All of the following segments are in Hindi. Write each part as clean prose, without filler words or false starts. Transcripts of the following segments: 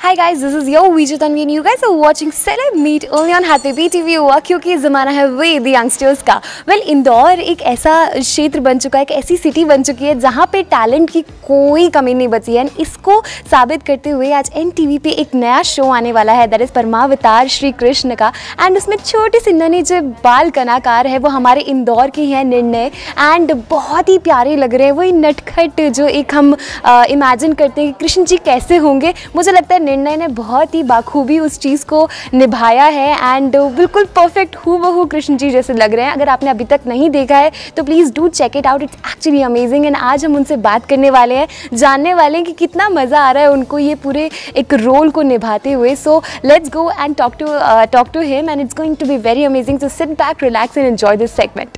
Hi guys, this is your Vijay Tanvi and you guys are watching Celeb Meet only on Happy BTV हुआ क्योंकि ज़माना है वे द यंगस्टर्स का। इंदौर एक ऐसा क्षेत्र बन चुका है, एक ऐसी सिटी बन चुकी है जहाँ पे टैलेंट की कोई कमी नहीं बची है। इसको साबित करते हुए आज NTV पे एक नया शो आने वाला है, दैट इज़ परमावतार श्री कृष्ण का। एंड उसमें छोटी सी नन्ही जो बाल कलाकार है वो हमारे इंदौर की हैं निर्णय, एंड बहुत ही प्यारे लग रहे हैं। वही नटखट जो एक हम इमेजिन करते हैं कि कृष्ण जी कैसे होंगे, मुझे लगता है निर्णय ने बहुत ही बाखूबी उस चीज़ को निभाया है एंड बिल्कुल परफेक्ट हूबहू कृष्ण जी जैसे लग रहे हैं। अगर आपने अभी तक नहीं देखा है तो please do check it out, it's actually amazing. And आज हम उनसे बात करने वाले हैं, जानने वाले हैं कि कितना मज़ा आ रहा है उनको ये पूरे एक रोल को निभाते हुए। So let's go and talk to him and it's going to be very amazing. So sit back, relax and enjoy this segment.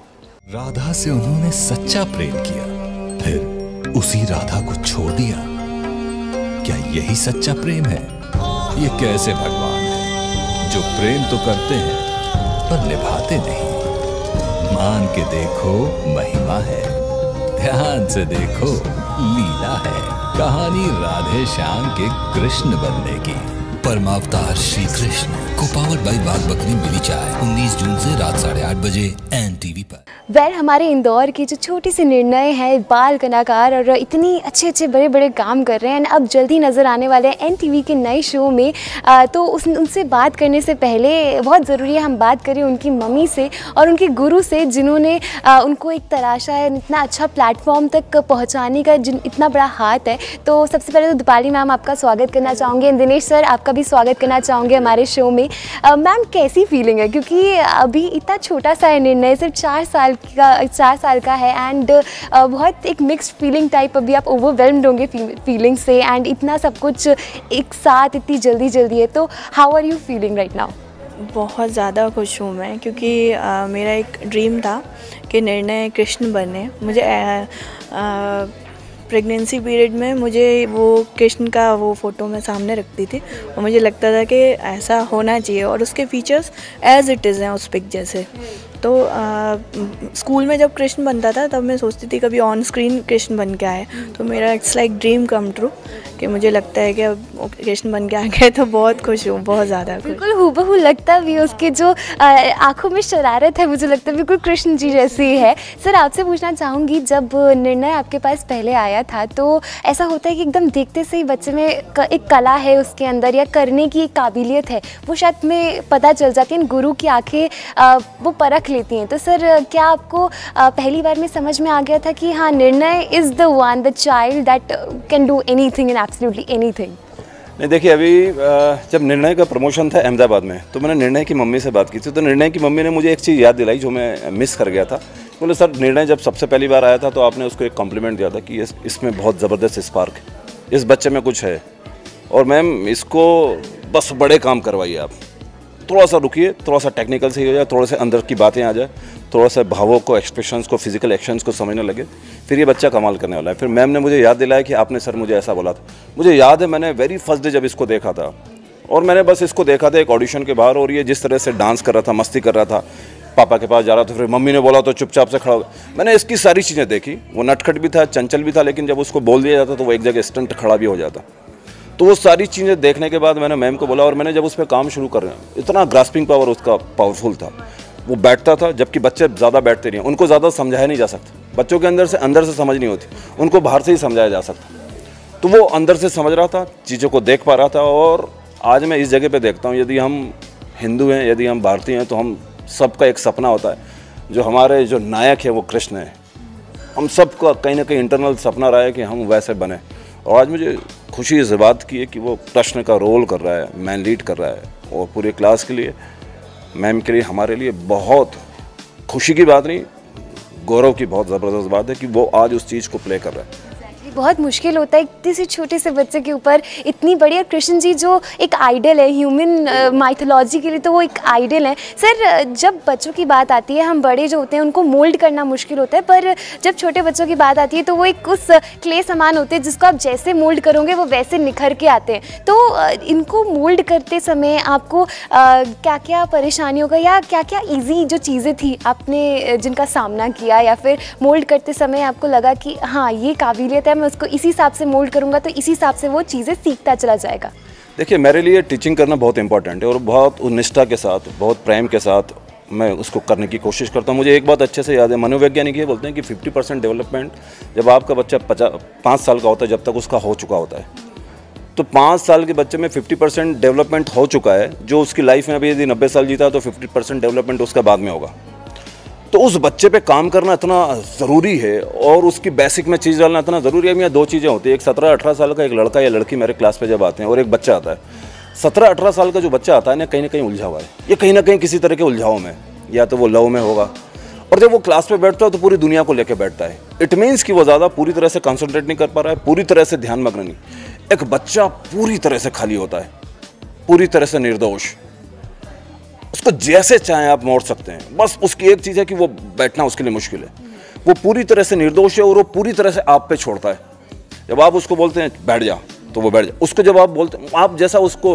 Radha से उन्होंने सच्चा प्रेम किया, फिर उसी राधा को छोड़ दिया। क्या यही सच्चा प्रेम है? ये कैसे भगवान है जो प्रेम तो करते हैं पर निभाते नहीं। मान के देखो महिमा है, ध्यान से देखो लीला है। कहानी राधे श्याम के कृष्ण बनने की। परमावतार श्री कृष्ण को पावर्ड बाय बाग बकरी मिली चाय 19 जून से रात 8:30 बजे NTV पर। हमारे इंदौर की जो छोटी सी निर्णय है, बाल कलाकार और इतनी अच्छे बड़े बड़े काम कर रहे हैं, अब जल्दी नज़र आने वाले हैं NTV के नए शो में। तो उनसे बात करने से पहले बहुत ज़रूरी है हम बात करें उनकी मम्मी से और उनके गुरु से, जिन्होंने उनको एक तराशा है इतना अच्छा प्लेटफॉर्म तक पहुँचाने का, इतना बड़ा हाथ है। तो सबसे पहले तो दीपाली मैम आपका स्वागत करना चाहूँगे, दिनेश सर आपका भी स्वागत करना चाहूँगे हमारे शो में। मैम कैसी फीलिंग है, क्योंकि अभी इतना छोटा सा है निर्णय, सिर्फ 4 साल का है एंड बहुत एक मिक्स्ड फीलिंग टाइप, अभी आप ओवरवेल्म्ड होंगे फीलिंग से एंड इतना सब कुछ एक साथ इतनी जल्दी है। तो how are you feeling right now? बहुत ज़्यादा खुश हूँ मैं, क्योंकि मेरा एक ड्रीम था कि निर्णय कृष्ण बने। मुझे प्रेगनेंसी पीरियड में मुझे वो कृष्ण का वो फ़ोटो मैं सामने रखती थी और मुझे लगता था कि ऐसा होना चाहिए और उसके फीचर्स एज़ इट इज़ हैं उस पिक जैसे। तो स्कूल में जब कृष्ण बनता था तब मैं सोचती थी कभी ऑन स्क्रीन कृष्ण बन के आए, तो मेरा it's like dream come true कि मुझे लगता है कि अब कृष्ण बन के आ गए, तो बहुत खुश हूँ, बहुत ज़्यादा खुश। बिल्कुल हूबहू लगता भी, उसके जो आँखों में शरारत है मुझे लगता है बिल्कुल कृष्ण जी जैसी है। सर आपसे पूछना चाहूँगी, जब निर्णय आपके पास पहले आया था तो ऐसा होता है कि एकदम देखते से ही बच्चे में एक कला है उसके अंदर या करने की एक काबिलियत है, वो शायद में पता चल जाती है, गुरु की आँखें वो परख लेती हैं। तो सर क्या आपको पहली बार में समझ में आ गया था कि हाँ निर्णय is the one, the child that can do anything in absolutely anything? नहीं, देखिए अभी जब निर्णय का प्रमोशन था अहमदाबाद में तो मैंने निर्णय की मम्मी से बात की थी, तो निर्णय की मम्मी ने मुझे एक चीज़ याद दिलाई जो मैं मिस कर गया था। बोले सर निर्णय जब सबसे पहली बार आया था तो आपने उसको एक कॉम्प्लीमेंट दिया था कि इसमें बहुत ज़बरदस्त स्पार्क है, इस बच्चे में कुछ है और मैम इसको बस बड़े काम करवाइए आप, थोड़ा सा रुकिए, थोड़ा सा टेक्निकल से हो जाए, थोड़ा सा अंदर की बातें आ जाए, थोड़ा सा भावों को, एक्सप्रेशंस को, फिजिकल एक्शंस को समझने लगे, फिर ये बच्चा कमाल करने वाला है। फिर मैम ने मुझे याद दिलाया कि आपने सर मुझे ऐसा बोला था। मुझे याद है मैंने वेरी फर्स्ट डे जब इसको देखा था और मैंने बस इसको देखा था एक ऑडिशन के बाहर, और ये जिस तरह से डांस कर रहा था, मस्ती कर रहा था, पापा के पास जा रहा था, फिर मम्मी ने बोला तो चुपचाप से खड़ा हो गया। मैंने इसकी सारी चीज़ें देखी, वो नटखट भी था, चंचल भी था, लेकिन जब उसको बोल दिया जाता तो वो एक जगह स्टंट खड़ा भी हो जाता। तो वो सारी चीज़ें देखने के बाद मैंने मैम को बोला और मैंने जब उस पर काम शुरू कर रहे हैं, इतना ग्रास्पिंग पावर उसका पावरफुल था। वो बैठता था, जबकि बच्चे ज़्यादा बैठते नहीं, उनको ज़्यादा समझाया नहीं जा सकता, बच्चों के अंदर से समझ नहीं होती, उनको बाहर से ही समझाया जा सकता। तो वो अंदर से समझ रहा था, चीज़ों को देख पा रहा था। और आज मैं इस जगह पे देखता हूँ, यदि हम हिंदू हैं, यदि हम भारतीय हैं, तो हम सबका एक सपना होता है, जो हमारे जो नायक है वो कृष्ण है। हम सबका कहीं ना कहीं इंटरनल सपना रहा है कि हम वैसे बने, और आज मुझे खुशी इस बात की है कि वो कृष्ण का रोल कर रहा है, मैन लीड कर रहा है, और पूरे क्लास के लिए, मैम के लिए, हमारे लिए बहुत खुशी की बात नहीं, गौरव की बहुत ज़बरदस्त बात है कि वो आज उस चीज़ को प्ले कर रहा है। बहुत मुश्किल होता है इतने से छोटे से बच्चे के ऊपर इतनी बड़ी, कृष्ण जी जो एक आइडल है ह्यूमन माइथोलॉजी के लिए, तो वो एक आइडल है। सर जब बच्चों की बात आती है, हम बड़े जो होते हैं उनको मोल्ड करना मुश्किल होता है, पर जब छोटे बच्चों की बात आती है तो वो एक उस क्ले समान होते हैं जिसको आप जैसे मोल्ड करोगे वो वैसे निखर के आते हैं। तो इनको मोल्ड करते समय आपको क्या क्या परेशानियों का या क्या क्या ईजी जो चीज़ें थी आपने जिनका सामना किया, या फिर मोल्ड करते समय आपको लगा कि हाँ ये काबिलियत है, मैं उसको इसी हिसाब से मोल्ड करूँगा तो इसी हिसाब से वो चीज़ें सीखता चला जाएगा? देखिए, मेरे लिए टीचिंग करना बहुत इंपॉर्टेंट है और बहुत निष्ठा के साथ, बहुत प्रेम के साथ मैं उसको करने की कोशिश करता हूँ। मुझे एक बात अच्छे से याद है, मनोवैज्ञानिक ये बोलते हैं कि 50% डेवलपमेंट जब आपका बच्चा 5 साल का होता है, जब तक उसका हो चुका होता है। तो 5 साल के बच्चे में 50% डेवलपमेंट हो चुका है, जो उसकी लाइफ में अभी यदि 90 साल जीता है तो 50% डेवलपमेंट उसका बाद में होगा। तो उस बच्चे पे काम करना इतना ज़रूरी है और उसकी बेसिक में चीज़ डालना इतना ज़रूरी है। यहाँ 2 चीज़ें होती है, एक 17-18 साल का एक लड़का या लड़की मेरे क्लास पे जब आते हैं और एक बच्चा आता है। 17-18 साल का जो बच्चा आता है ना, कहीं ना कहीं उलझा हुआ है, ये कहीं ना कहीं किसी तरह के उलझाव में, या तो वो लव में होगा, और जब वो क्लास पे बैठता है तो पूरी दुनिया को लेकर बैठता है। इट मीन्स कि वो ज़्यादा पूरी तरह से कंसंट्रेट नहीं कर पा रहा है, पूरी तरह से ध्यान मग्न नहीं। एक बच्चा पूरी तरह से खाली होता है, पूरी तरह से निर्दोष, उसको जैसे चाहें आप मोड़ सकते हैं। बस उसकी एक चीज़ है कि वो बैठना उसके लिए मुश्किल है। वो पूरी तरह से निर्दोष है और वो पूरी तरह से आप पे छोड़ता है। जब आप उसको बोलते हैं बैठ जा तो वो बैठ जा, उसको जब आप बोलते हैं, आप जैसा उसको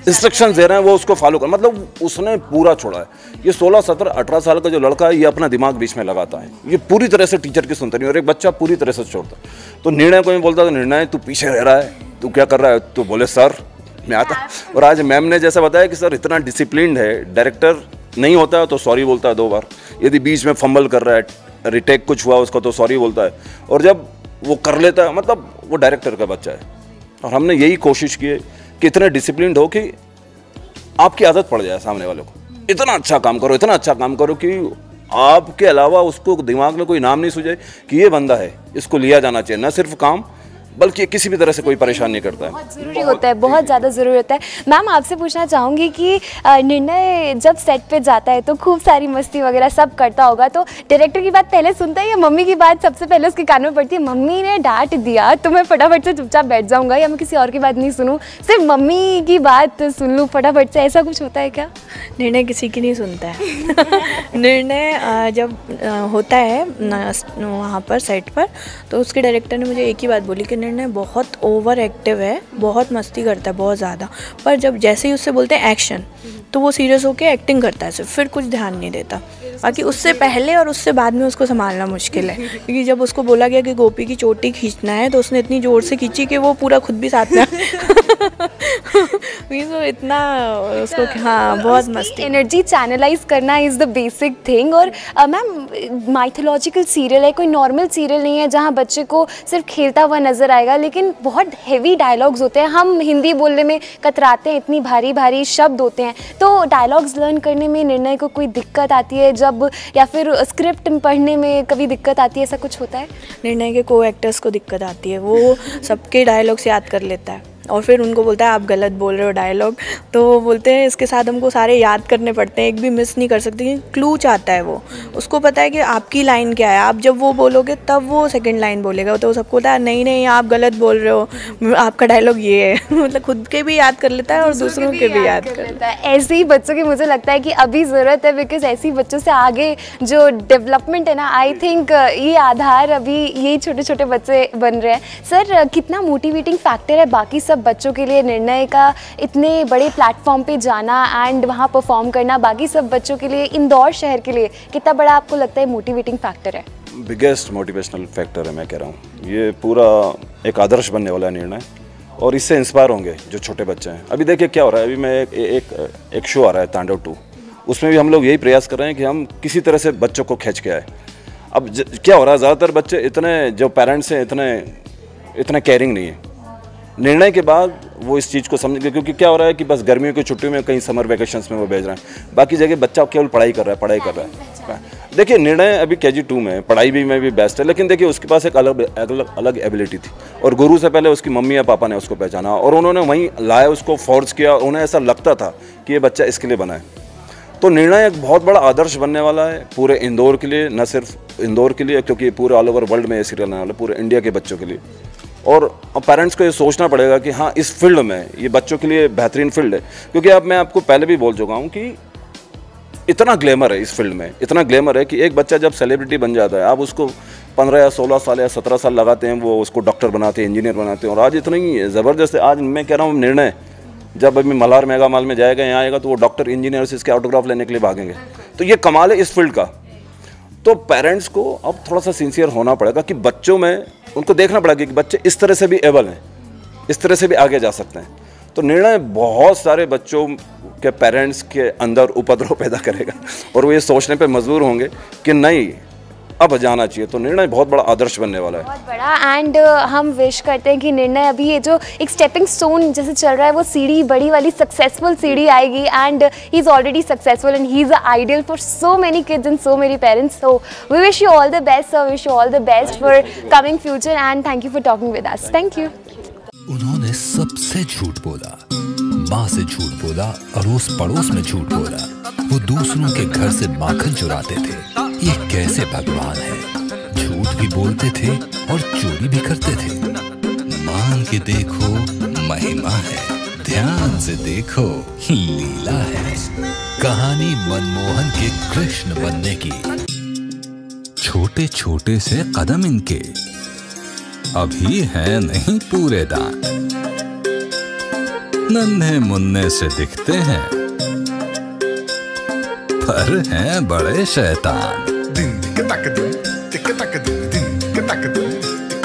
इंस्ट्रक्शन दे रहे हैं वो उसको फॉलो कर, मतलब उसने पूरा छोड़ा है। ये 16, 17, 18 साल का जो लड़का है, ये अपना दिमाग बीच में लगाता है, ये पूरी तरह से टीचर की सुनता नहीं, और एक बच्चा पूरी तरह से छोड़ता है। तो निर्णय को मैं बोलता था, निर्णय तू पीछे रह रहा है, तू क्या कर रहा है? तो बोले सर मैं आता। और आज मैम ने जैसा बताया कि सर इतना डिसिप्लिन्ड है, डायरेक्टर नहीं होता है तो सॉरी बोलता है 2 बार, यदि बीच में फंबल कर रहा है, रिटेक कुछ हुआ उसका तो सॉरी बोलता है, और जब वो कर लेता है मतलब वो डायरेक्टर का बच्चा है। और हमने यही कोशिश की है कि इतने डिसिप्लिन्ड हो कि आपकी आदत पड़ जाए सामने वाले को, इतना अच्छा काम करो, इतना अच्छा काम करो कि आपके अलावा उसको दिमाग में कोई नाम नहीं सूझे कि ये बंदा है, इसको लिया जाना चाहिए, ना सिर्फ काम बल्कि किसी भी तरह से कोई परेशान नहीं करता है। बहुत ज़रूरी होता है, बहुत ज़्यादा ज़रूरी होता है। मैम आपसे पूछना चाहूँगी कि निर्णय जब सेट पे जाता है तो खूब सारी मस्ती वगैरह सब करता होगा, तो डायरेक्टर की बात पहले सुनता है या मम्मी की बात सबसे पहले उसके कान में पड़ती है? मम्मी ने डांट दिया तो मैं फटाफट से चुपचाप बैठ जाऊँगा, या मैं किसी और की बात नहीं सुनूँ, सिर्फ मम्मी की बात सुन लूँ फटाफट से, ऐसा कुछ होता है क्या? निर्णय किसी की नहीं सुनता है। निर्णय जब होता है वहाँ पर सेट पर, तो उसके डायरेक्टर ने मुझे एक ही बात बोली कि निर्णय बहुत ओवर एक्टिव है, बहुत मस्ती करता है बहुत ज़्यादा, पर जब जैसे ही उससे बोलते हैं एक्शन तो वो सीरियस होकर एक्टिंग करता है सिर्फ, फिर कुछ ध्यान नहीं देता। बाकी उससे पहले और उससे बाद में उसको संभालना मुश्किल है, क्योंकि जब उसको बोला गया कि गोपी की चोटी खींचना है तो उसने इतनी ज़ोर से खींची कि वो पूरा खुद भी साथ में तो इतना उसको, हाँ बहुत मस्ती। एनर्जी चैनलाइज करना इज़ द बेसिक थिंग। और मैम माइथोलॉजिकल सीरियल है, कोई नॉर्मल सीरियल नहीं है जहाँ बच्चे को सिर्फ खेलता हुआ नजर आएगा, लेकिन बहुत हैवी डायलॉग्स होते हैं, हम हिंदी बोलने में कतराते हैं, इतनी भारी भारी शब्द होते हैं। तो डायलॉग्स लर्न करने में निर्णय को कोई दिक्कत आती है जब, या फिर स्क्रिप्ट पढ़ने में कभी दिक्कत आती है, ऐसा कुछ होता है? निर्णय के को एक्टर्स को दिक्कत आती है, वो सबके डायलॉग्स याद कर लेता है और फिर उनको बोलता है आप गलत बोल रहे हो डायलॉग, तो वो बोलते हैं इसके साथ हमको सारे याद करने पड़ते हैं, एक भी मिस नहीं कर सकते, क्योंकि क्लू चाहता है वो, उसको पता है कि आपकी लाइन क्या है, आप जब वो बोलोगे तब वो सेकंड लाइन बोलेगा, तो सबको होता है नहीं नहीं आप गलत बोल रहे हो, आपका डायलॉग ये है। मतलब खुद के भी याद कर लेता है और दूसरों के भी याद कर लेता है। ऐसे ही बच्चों की मुझे लगता है कि अभी ज़रूरत है, बिकॉज ऐसी बच्चों से आगे जो डेवलपमेंट है ना, आई थिंक ये आधार अभी यही छोटे छोटे बच्चे बन रहे हैं। सर कितना मोटिवेटिंग फैक्टर है बाकी सब बच्चों के लिए निर्णय का इतने बड़े प्लेटफॉर्म पे जाना एंड वहाँ परफॉर्म करना, बाकी सब बच्चों के लिए, इंदौर शहर के लिए कितना बड़ा आपको लगता है मोटिवेटिंग फैक्टर है? बिगेस्ट मोटिवेशनल फैक्टर है, मैं कह रहा हूँ। ये पूरा एक आदर्श बनने वाला निर्णय, और इससे इंस्पायर होंगे जो छोटे बच्चे हैं। अभी देखिए क्या हो रहा है, अभी मैं एक शो आ रहा है तांडव 2, उसमें भी हम लोग यही प्रयास कर रहे हैं कि हम किसी तरह से बच्चों को खींच के आए। अब क्या हो रहा है, ज़्यादातर बच्चे इतने जो पेरेंट्स हैं इतने केयरिंग नहीं है। निर्णय के बाद वो इस चीज़ को समझ, क्योंकि क्या हो रहा है कि बस गर्मियों की छुट्टियों में कहीं समर वेकेशंस में वो भेज रहे हैं, बाकी जगह बच्चा केवल पढ़ाई कर रहा है। देखिए निर्णय अभी KG2 में पढ़ाई भी में भी बेस्ट है, लेकिन देखिए उसके पास एक अलग एबिलिटी थी, और गुरु से पहले उसकी मम्मी या पापा ने उसको पहचाना और उन्होंने वहीं लाया, उसको फोर्स किया, उन्हें ऐसा लगता था कि ये बच्चा इसके लिए बना है। तो निर्णय एक बहुत बड़ा आदर्श बनने वाला है पूरे इंदौर के लिए, न सिर्फ इंदौर के लिए, क्योंकि पूरे ऑल ओवर वर्ल्ड में ये सीरियल आने वाला है, पूरे इंडिया के बच्चों के लिए। और पेरेंट्स को ये सोचना पड़ेगा कि हाँ इस फील्ड में ये बच्चों के लिए बेहतरीन फील्ड है, क्योंकि अब मैं आपको पहले भी बोल चुका हूँ कि इतना ग्लैमर है इस फील्ड में, इतना ग्लैमर है कि एक बच्चा जब सेलिब्रिटी बन जाता है, आप उसको 15 या 16 साल या 17 साल लगाते हैं, वो उसको डॉक्टर बनाते हैं, इंजीनियर बनाते हैं, और आज इतना ही ज़बरदस्त है। आज मैं कह रहा हूँ निर्णय जब अभी मल्हार मेगा मॉल में जाएगा, यहाँ आएगा, तो वो डॉक्टर इंजीनियर से इसके ऑटोग्राफ लेने के लिए भागेंगे। तो ये कमाल है इस फील्ड का। तो पेरेंट्स को अब थोड़ा सा सिंसियर होना पड़ेगा कि बच्चों में उनको देखना पड़ेगा कि बच्चे इस तरह से भी एबल हैं, इस तरह से भी आगे जा सकते हैं। तो निर्णय बहुत सारे बच्चों के पेरेंट्स के अंदर उपद्रव पैदा करेगा और वो ये सोचने पे मजबूर होंगे कि नहीं अब जाना चाहिए। तो निर्णय बहुत बड़ा आदर्श बनने वाला है, बहुत बड़ा। एंड हम विश करते हैं कि निर्णय अभी ये जो एक स्टेपिंग स्टोन जैसे चल रहा है वो सीढ़ी बड़ी वाली सक्सेसफुल सीढ़ी आएगी and he is already successful and he is a ideal for so many kids and so many parents. So we wish you all the best sir, wish you all the best for coming future and thank you for talking with us. Thank you. उन्होंने सबसे झूठ बोला, माँ से झूठ बोला, अड़ोस पड़ोस में झूठ बोला, वो दूसरों के घर से माखन चुराते थे। ये कैसे भगवान है, झूठ भी बोलते थे और चोरी भी करते थे। मान के देखो महिमा है, ध्यान से देखो लीला है। कहानी मनमोहन के कृष्ण बनने की। छोटे छोटे से कदम इनके, अभी है नहीं पूरे दांत, नन्हे मुन्ने से दिखते हैं पर हैं बड़े शैतान।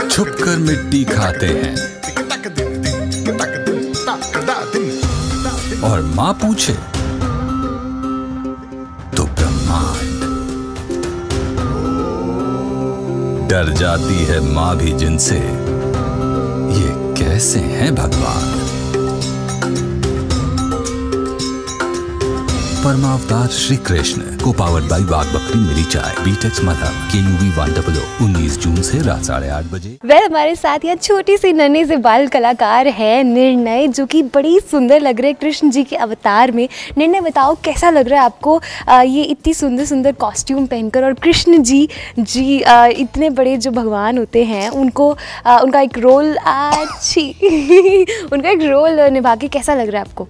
छुपकर मिट्टी खाते हैं और माँ पूछे तो ब्रह्मांड। डर जाती है माँ भी जिनसे, ये कैसे हैं भगवान। परमावतार श्री कृष्ण को पावर्ड बाई वाघ बकरी मिली चाय, बीटेक्स मधम, KUV 100, 19 जून से रात 8:30 बजे। वेल हमारे साथ यहाँ छोटी सी नन्ही से बाल कलाकार है निर्णय, जो कि बड़ी सुंदर लग रहे हैं कृष्ण जी के अवतार में। निर्णय बताओ कैसा लग रहा है आपको ये इतनी सुंदर सुंदर कॉस्ट्यूम पहनकर, और कृष्ण जी इतने बड़े जो भगवान होते हैं उनको उनका एक रोल उनका एक रोल निभा के कैसा लग रहा है आपको?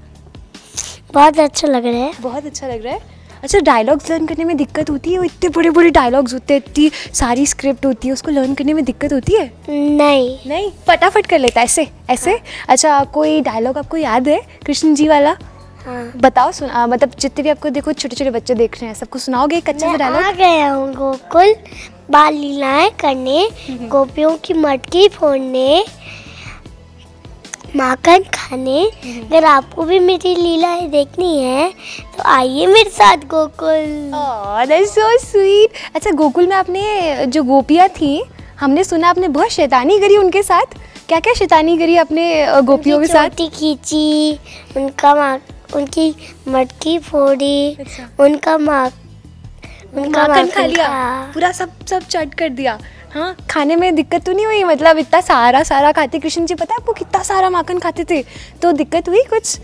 बहुत अच्छा लग रहा है। बहुत अच्छा लग रहा है। अच्छा, डायलॉग्स लर्न करने में दिक्कत होती है? वो इतने बड़े बड़े डायलॉग्स होते हैं, इतनी सारी स्क्रिप्ट होती है, उसको लर्न करने में दिक्कत होती है? नहीं, फटाफट कर लेता है ऐसे ऐसे। अच्छा, कोई डायलॉग आपको याद है कृष्ण जी वाला? हाँ। बताओ, सुना, मतलब जितने भी आपको देखो छोटे छोटे बच्चे देख रहे हैं सबको सुनाओगे एक अच्छा सा डायलॉग? आ गया हूँ गोकुल बाल लीलाएं करने, गोपियों की मटकी फोड़ने, माखन खाने। अगर आपको भी मेरी लीलाएं देखनी है तो आइए मेरे साथ Gokul. Oh that's so sweet. अच्छा, गोकुल में आपने जो गोपियाँ थी, हमने सुना आपने बहुत शैतानी करी उनके साथ। क्या क्या शैतानी करी आपने गोपियों के साथ? चोटी खींची, उनकी मटकी फोड़ी, अच्छा। उनका माखन खा लिया, पूरा सब चट कर दिया। हाँ, खाने में दिक्कत तो नहीं हुई? मतलब इतना सारा खाते कृष्ण जी, पता है आपको कितना सारा माखन खाते थे, तो दिक्कत हुई कुछ?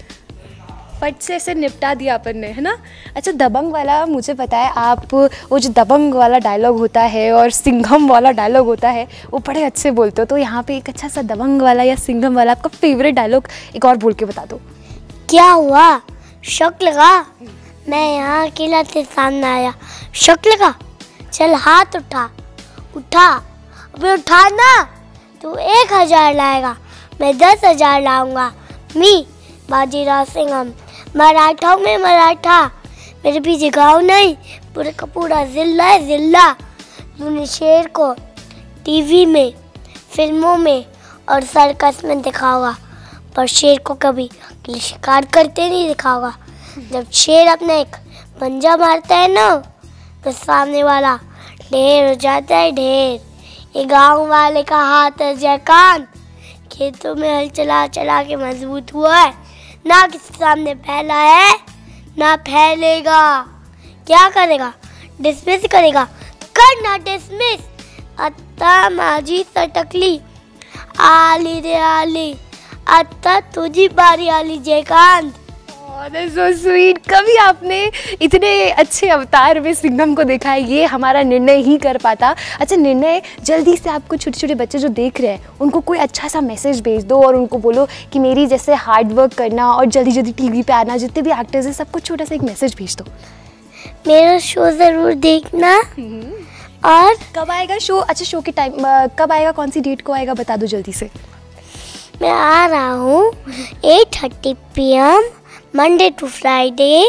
फट से ऐसे निपटा दिया अपन ने, है ना? अच्छा, दबंग वाला मुझे पता है, आप वो जो दबंग वाला डायलॉग होता है और सिंघम वाला डायलॉग होता है वो बड़े अच्छे बोलते हो, तो यहाँ पे एक अच्छा सा दबंग वाला या सिंघम वाला आपका फेवरेट डायलॉग एक और बोल के बता दो। क्या हुआ, शौक लगा? मैं यहाँ अकेला तेरे सामने आया, शौक लगा? चल हाथ उठा। अबे उठा ना, तू 1000 लाएगा, मैं 10,000 लाऊंगा। मी बाजीराव सिंघम, मराठाओं में मराठा, मेरे पीछे गाँव नहीं, पूरे का पूरा जिला है जिला। तूने शेर को टीवी में, फिल्मों में और सर्कस में दिखा होगा, पर शेर को कभी शिकार करते नहीं दिखा होगा। जब शेर अपना एक पंजा मारता है ना, तो सामने वाला ढेर हो जाता है ढेर। ये गांव वाले का हाथ है जयकान, खेतों में हल चला चला के मजबूत हुआ है, ना किसी सामने फैला है ना फैलेगा। क्या करेगा? डिसमिस करेगा? करना डिसमिस। अत्ता माझी सटकली, आली रे आली, अत्ता तुझी बारी आली जयकांत। So sweet. कभी आपने इतने अच्छे अवतार में सिंघम को देखा है? ये हमारा निर्णय ही कर पाता। अच्छा निर्णय, जल्दी से आपको छोटे छोटे बच्चे जो देख रहे हैं उनको कोई अच्छा सा मैसेज भेज दो और उनको बोलो कि मेरी जैसे हार्ड वर्क करना और जल्दी जल्दी टीवी पे आना, जितने भी एक्टर्स हैं सबको छोटा सा एक मैसेज भेज दो। मेरा शो ज़रूर देखना। और कब आएगा शो? अच्छा, शो के टाइम कब आएगा, कौन सी डेट को आएगा, बता दो जल्दी से। मैं आ रहा हूँ 8:30 PM Monday to Friday,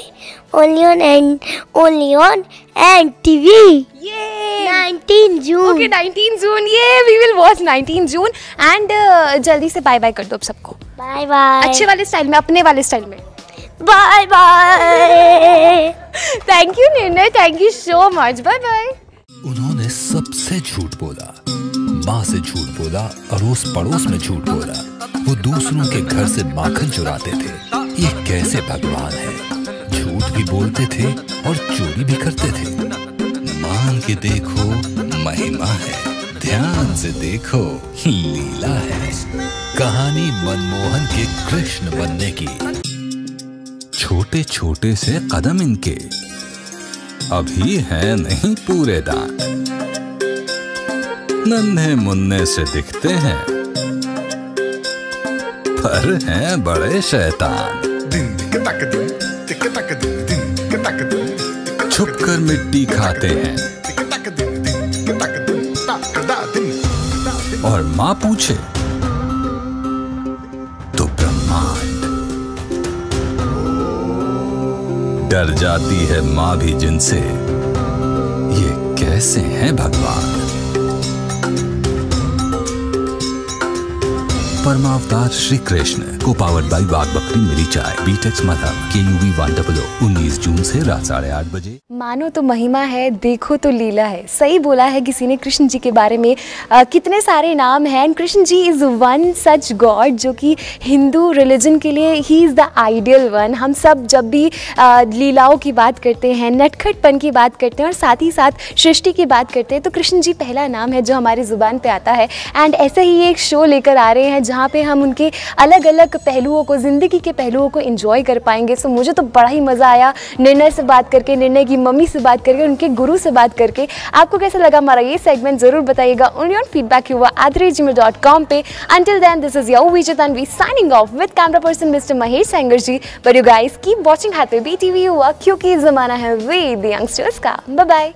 only on NTV. ये 19 जून। ओके 19 जून, ये we will watch 19 June. And जल्दी से बाय बाय कर दो अब सबको। Bye bye. अच्छे वाले स्टाइल में, अपने वाले स्टाइल में। Bye bye. Thank you Nirnay, thank you so much, bye bye. उन्होंने सबसे झूठ बोला, माँ से झूठ बोला, अड़ोस पड़ोस में झूठ बोला। वो दूसरों के घर से माखन चुराते थे। ये कैसे भगवान है? झूठ भी बोलते थे और चोरी भी करते थे। मान के देखो महिमा है, ध्यान से देखो लीला है। कहानी मनमोहन के कृष्ण बनने की। छोटे छोटे से कदम इनके, अभी है नहीं पूरे दांत। नन्हे मुन्ने से दिखते हैं, पर हैं बड़े शैतान। छुपकर मिट्टी खाते हैं, और माँ पूछे तो ब्रह्मांड। डर जाती है माँ भी जिनसे, ये कैसे हैं भगवान? परमावतार श्री कृष्ण को पावर्ड बाई वाघ बकरी मिली चाय, बीटेक्स मदर, KUV 100, 19 जून से रात 8:30 बजे। मानो तो महिमा है, देखो तो लीला है। सही बोला है किसी ने कृष्ण जी के बारे में। कितने सारे नाम हैं, and Krishna ji is one such god जो कि हिंदू रिलीजन के लिए ही इज़ द आइडियल वन। हम सब जब भी लीलाओं की बात करते हैं, नटखटपन की बात करते हैं और साथ ही साथ सृष्टि की बात करते हैं, तो कृष्ण जी पहला नाम है जो हमारी ज़ुबान पे आता है। एंड ऐसे ही एक शो लेकर आ रहे हैं जहाँ पे हम उनके अलग अलग पहलुओं को, ज़िंदगी के पहलुओं को एंजॉय कर पाएंगे। सो मुझे तो बड़ा ही मज़ा आया निर्णय से बात करके, निर्णय की मम्मी से बात करके, उनके गुरु से बात करके। आपको कैसा लगा हमारा ये सेगमेंट ज़रूर बताइएगा ओनली ऑन feedback@gmail.com पे। Until then, this is your Vijay Tanvi signing off with camera person Mr. Mahesh Sanger ji. But you guys keep watching Happy BTV क्योंकि ज़माना है वे द यंगस्टर्स का। Bye bye.